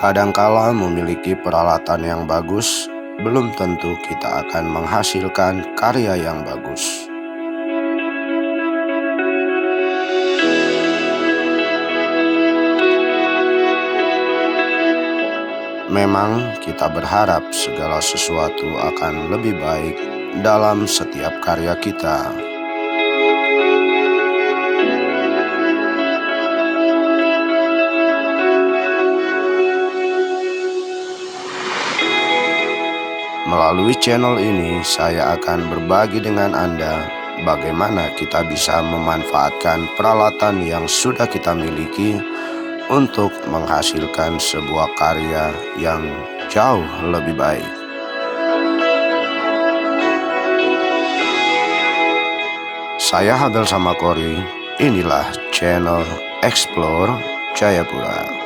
Kadangkala memiliki peralatan yang bagus, belum tentu kita akan menghasilkan karya yang bagus. Memang kita berharap segala sesuatu akan lebih baik dalam setiap karya kita. Melalui channel ini, saya akan berbagi dengan Anda bagaimana kita bisa memanfaatkan peralatan yang sudah kita miliki untuk menghasilkan sebuah karya yang jauh lebih baik. Saya Habel Samakori, inilah channel Explore Jayapura.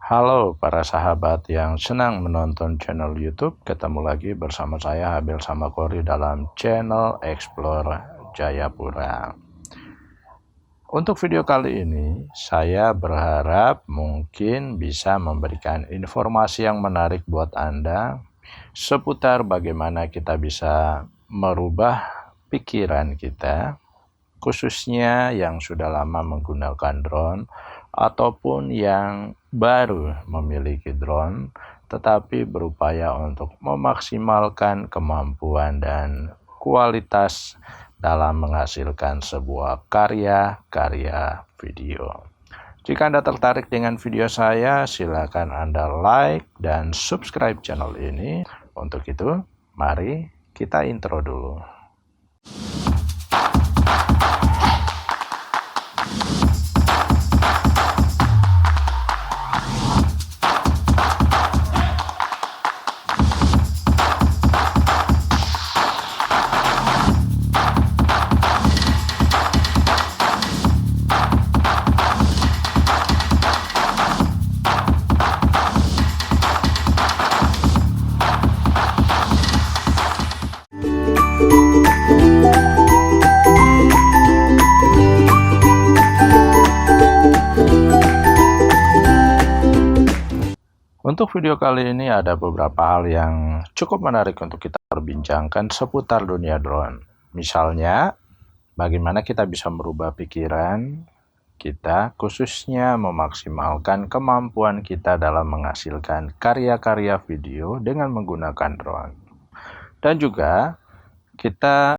Halo para sahabat yang senang menonton channel YouTube, ketemu lagi bersama saya Habel Samakori dalam channel Explore Jayapura. Untuk video kali ini, saya berharap mungkin bisa memberikan informasi yang menarik buat Anda seputar bagaimana kita bisa merubah pikiran kita, khususnya yang sudah lama menggunakan drone ataupun yang baru memiliki drone tetapi berupaya untuk memaksimalkan kemampuan dan kualitas dalam menghasilkan sebuah karya video. Jika Anda tertarik dengan video saya, silakan Anda like dan subscribe channel ini. Untuk itu, mari kita intro dulu. Untuk video kali ini ada beberapa hal yang cukup menarik untuk kita perbincangkan seputar dunia drone. Misalnya, bagaimana kita bisa merubah pikiran kita, khususnya memaksimalkan kemampuan kita dalam menghasilkan karya-karya video dengan menggunakan drone. Dan juga, kita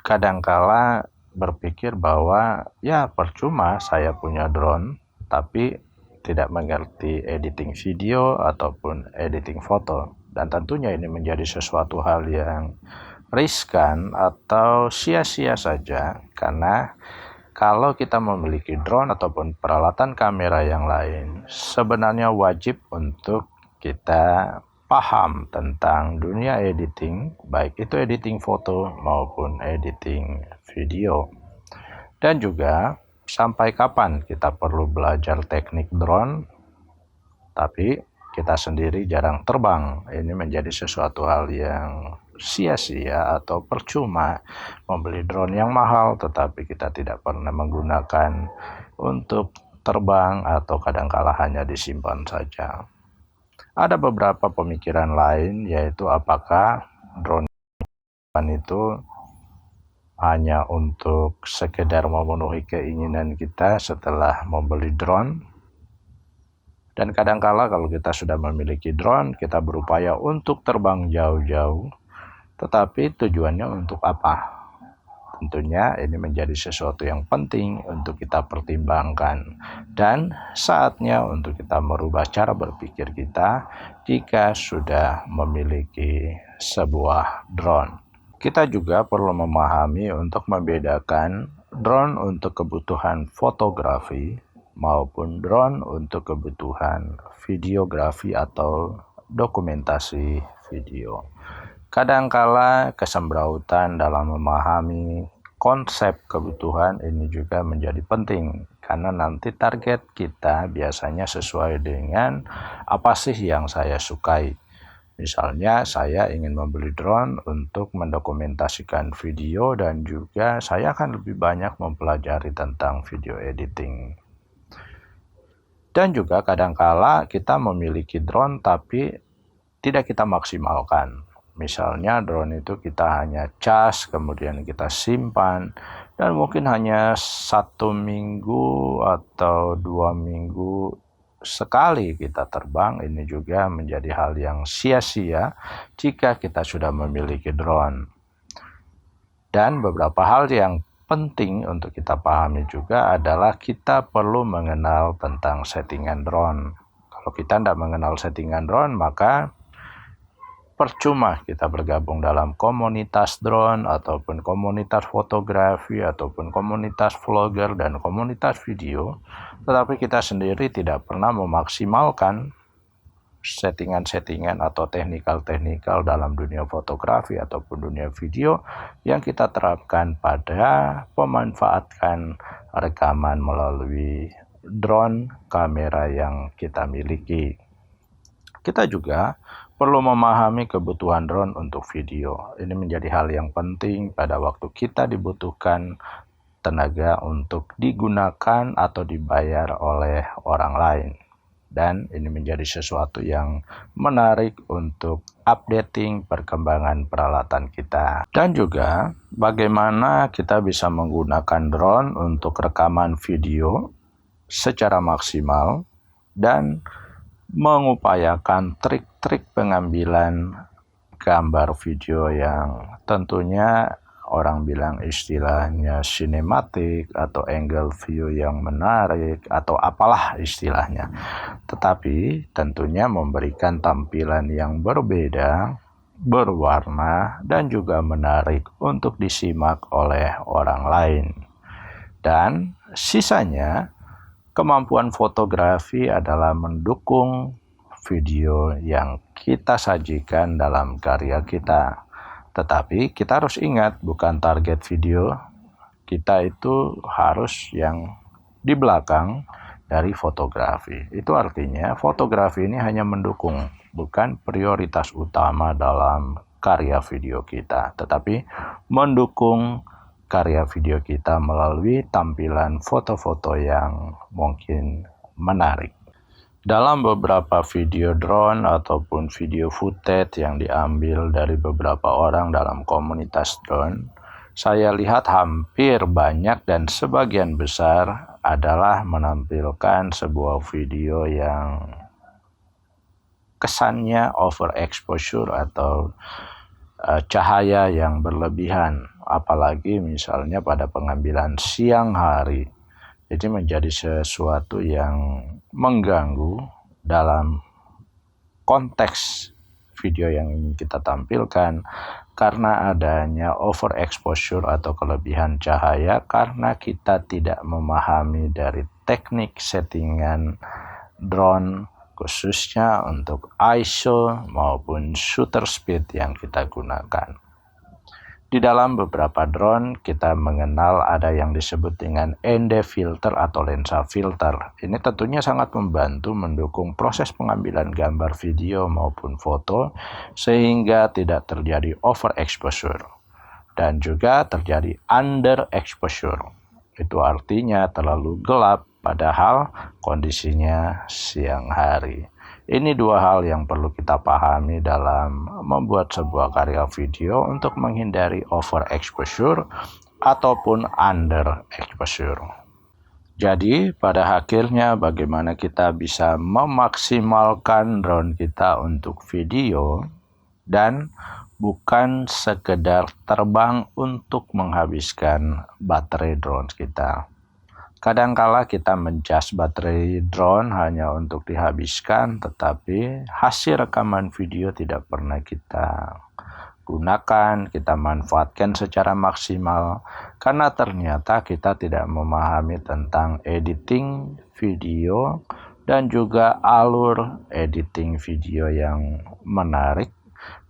kadangkala berpikir bahwa ya percuma saya punya drone, tapi tidak mengerti editing video ataupun editing foto. Dan tentunya ini menjadi sesuatu hal yang riskan atau sia-sia saja, karena kalau kita memiliki drone ataupun peralatan kamera yang lain, sebenarnya wajib untuk kita paham tentang dunia editing, baik itu editing foto maupun editing video. Dan juga sampai kapan kita perlu belajar teknik drone, tapi kita sendiri jarang terbang. Ini menjadi sesuatu hal yang sia-sia atau percuma membeli drone yang mahal, tetapi kita tidak pernah menggunakan untuk terbang atau kadangkala hanya disimpan saja. Ada beberapa pemikiran lain, yaitu apakah drone itu hanya untuk sekedar memenuhi keinginan kita setelah membeli drone. Dan kadangkala kalau kita sudah memiliki drone, kita berupaya untuk terbang jauh-jauh, tetapi tujuannya untuk apa? Tentunya ini menjadi sesuatu yang penting untuk kita pertimbangkan, dan saatnya untuk kita merubah cara berpikir kita jika sudah memiliki sebuah drone. Kita juga perlu memahami untuk membedakan drone untuk kebutuhan fotografi maupun drone untuk kebutuhan videografi atau dokumentasi video. Kadangkala kesembrautan dalam memahami konsep kebutuhan ini juga menjadi penting, karena nanti target kita biasanya sesuai dengan apa sih yang saya sukai. Misalnya saya ingin membeli drone untuk mendokumentasikan video dan juga saya akan lebih banyak mempelajari tentang video editing. Dan juga kadangkala kita memiliki drone tapi tidak kita maksimalkan. Misalnya drone itu kita hanya cas, kemudian kita simpan, dan mungkin hanya 1 minggu atau 2 minggu sekali kita terbang. Ini juga menjadi hal yang sia-sia jika kita sudah memiliki drone. Dan beberapa hal yang penting untuk kita pahami juga adalah kita perlu mengenal tentang settingan drone. Kalau kita tidak mengenal settingan drone, maka percuma kita bergabung dalam komunitas drone ataupun komunitas fotografi ataupun komunitas vlogger dan komunitas video, tetapi kita sendiri tidak pernah memaksimalkan settingan-settingan atau teknikal-teknikal dalam dunia fotografi ataupun dunia video yang kita terapkan pada pemanfaatan rekaman melalui drone kamera yang kita miliki. Kita juga perlu memahami kebutuhan drone untuk video. Ini menjadi hal yang penting pada waktu kita dibutuhkan tenaga untuk digunakan atau dibayar oleh orang lain. Dan ini menjadi sesuatu yang menarik untuk updating perkembangan peralatan kita. Dan juga bagaimana kita bisa menggunakan drone untuk rekaman video secara maksimal dan mengupayakan trik-trik pengambilan gambar video yang tentunya orang bilang istilahnya sinematik atau angle view yang menarik atau apalah istilahnya. Tetapi tentunya memberikan tampilan yang berbeda, berwarna, dan juga menarik untuk disimak oleh orang lain. Dan sisanya, kemampuan fotografi adalah mendukung video yang kita sajikan dalam karya kita. Tetapi kita harus ingat, bukan target video kita itu harus yang di belakang dari fotografi. Itu artinya fotografi ini hanya mendukung, bukan prioritas utama dalam karya video kita, tetapi mendukung karya video kita melalui tampilan foto-foto yang mungkin menarik. Dalam beberapa video drone ataupun video footage yang diambil dari beberapa orang dalam komunitas drone, saya lihat hampir banyak dan sebagian besar adalah menampilkan sebuah video yang kesannya overexposure atau cahaya yang berlebihan, apalagi misalnya pada pengambilan siang hari. Jadi menjadi sesuatu yang mengganggu dalam konteks video yang ingin kita tampilkan karena adanya overexposure atau kelebihan cahaya karena kita tidak memahami dari teknik settingan drone khususnya untuk ISO maupun shutter speed yang kita gunakan. Di dalam beberapa drone kita mengenal ada yang disebut dengan ND filter atau lensa filter. Ini tentunya sangat membantu mendukung proses pengambilan gambar video maupun foto sehingga tidak terjadi overexposure dan juga terjadi underexposure. Itu artinya terlalu gelap padahal kondisinya siang hari. Ini dua hal yang perlu kita pahami dalam membuat sebuah karya video untuk menghindari overexposure ataupun underexposure. Jadi pada akhirnya bagaimana kita bisa memaksimalkan drone kita untuk video dan bukan sekedar terbang untuk menghabiskan baterai drone kita. Kadangkala kita mencas baterai drone hanya untuk dihabiskan, tetapi hasil rekaman video tidak pernah kita gunakan, kita manfaatkan secara maksimal, karena ternyata kita tidak memahami tentang editing video dan juga alur editing video yang menarik,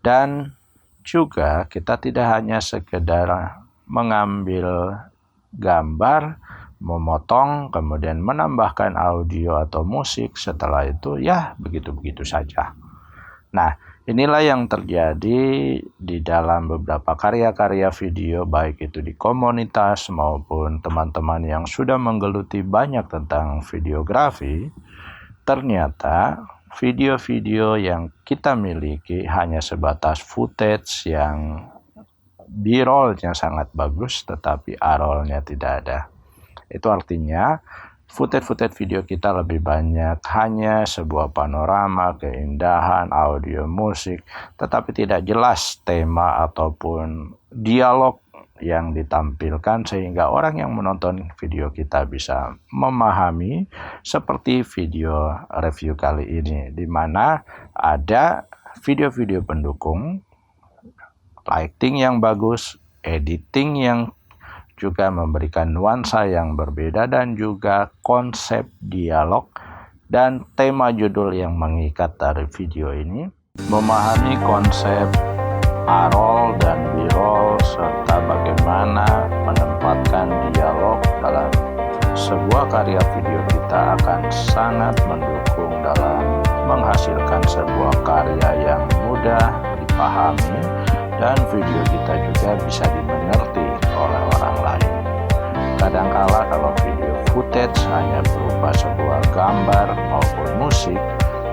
dan juga kita tidak hanya sekedar mengambil gambar, memotong, kemudian menambahkan audio atau musik, setelah itu ya begitu-begitu saja. Nah, Inilah yang terjadi di dalam beberapa karya-karya video, baik itu di komunitas maupun teman-teman yang sudah menggeluti banyak tentang videografi. Ternyata video-video yang kita miliki hanya sebatas footage yang B-roll-nya sangat bagus, tetapi A-roll-nya tidak ada. Itu artinya footage video kita lebih banyak hanya sebuah panorama, keindahan, audio, musik, tetapi tidak jelas tema ataupun dialog yang ditampilkan sehingga orang yang menonton video kita bisa memahami, seperti video review kali ini, di mana ada video-video pendukung, lighting yang bagus, editing yang juga memberikan nuansa yang berbeda, dan juga konsep dialog dan tema judul yang mengikat dari video ini. Memahami konsep A-roll dan B-roll serta bagaimana menempatkan dialog dalam sebuah karya video kita akan sangat mendukung dalam menghasilkan sebuah karya yang mudah dipahami dan video kita juga bisa dimengerti oleh orang lain. Kadangkala kalau video footage hanya berupa sebuah gambar maupun musik,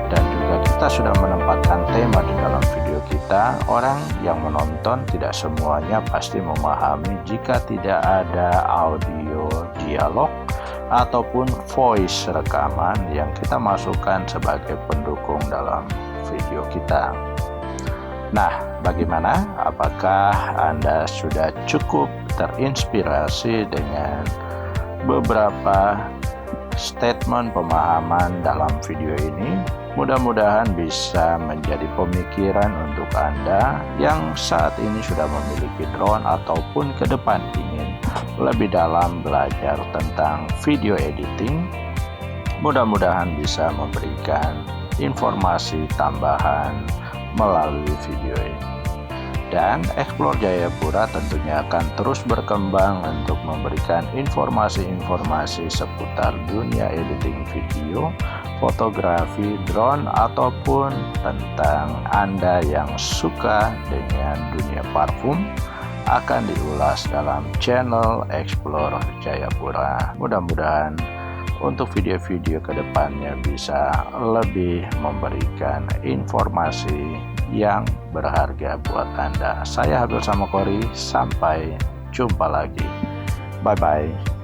dan juga kita sudah menempatkan tema di dalam video kita, orang yang menonton tidak semuanya pasti memahami jika tidak ada audio dialog ataupun voice rekaman yang kita masukkan sebagai pendukung dalam video kita. Nah, bagaimana? Apakah Anda sudah cukup terinspirasi dengan beberapa statement pemahaman dalam video ini? Mudah-mudahan bisa menjadi pemikiran untuk Anda yang saat ini sudah memiliki drone ataupun ke depan ingin lebih dalam belajar tentang video editing. Mudah-mudahan bisa memberikan informasi tambahan melalui video ini. Dan Explore Jayapura tentunya akan terus berkembang untuk memberikan informasi-informasi seputar dunia editing video, fotografi, drone, ataupun tentang Anda yang suka dengan dunia parfum akan diulas dalam channel Explore Jayapura. Mudah-mudahan untuk video-video kedepannya bisa lebih memberikan informasi yang berharga buat Anda. Saya Habil Samokori, sampai jumpa lagi. Bye-bye.